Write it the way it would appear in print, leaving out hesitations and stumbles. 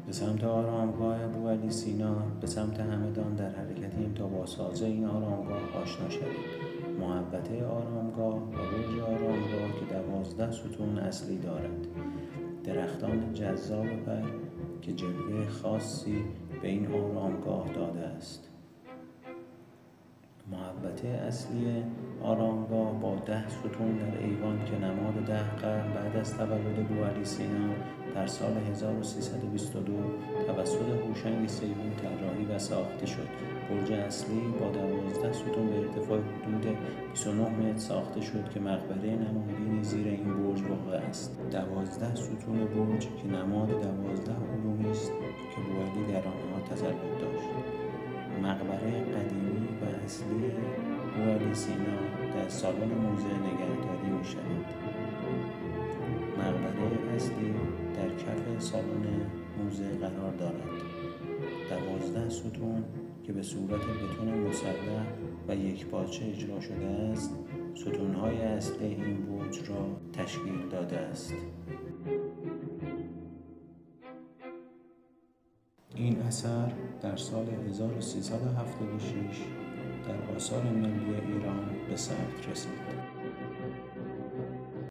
به سمت آرامگاه ابوعلی سینا، به سمت همدان در حرکتیم تا با ساز این آرامگاه آشنا شویم. محوطه آرامگاه و برج آرامگاه که 12 ستون اصلی دارد. درختان جذاب پر که جلوه خاصی به این آرامگاه داده است. محوطه اصلی آرامگاه با 10 ستون در ایوان که نماد 10 قرن بعد از تولد ابوعلی سینا در سال 1322 توسط هوشنگ سیبون طراحی و ساخته شد. برج اصلی با 12 ستون به ارتفاع حدود 29 متر ساخته شد که مقبره نمادینی زیر این برج واقع است. 12 ستون برج که نماد 12 علومی است که ابوعلی در آنها تسلط داشت. مقبره قدیمی و اصلی ابوعلی سینا در سالن موزه نگهداری می شود. مقبره اصلی در کف سالن موزه قرار دارد. 12 ستون که به صورت بتون مسلح و یکپارچه اجرا شده است، ستون‌های اصلی این برج را تشکیل داده است. این اثر در سال 1376 در آثار ملی ایران به ثبت رسید.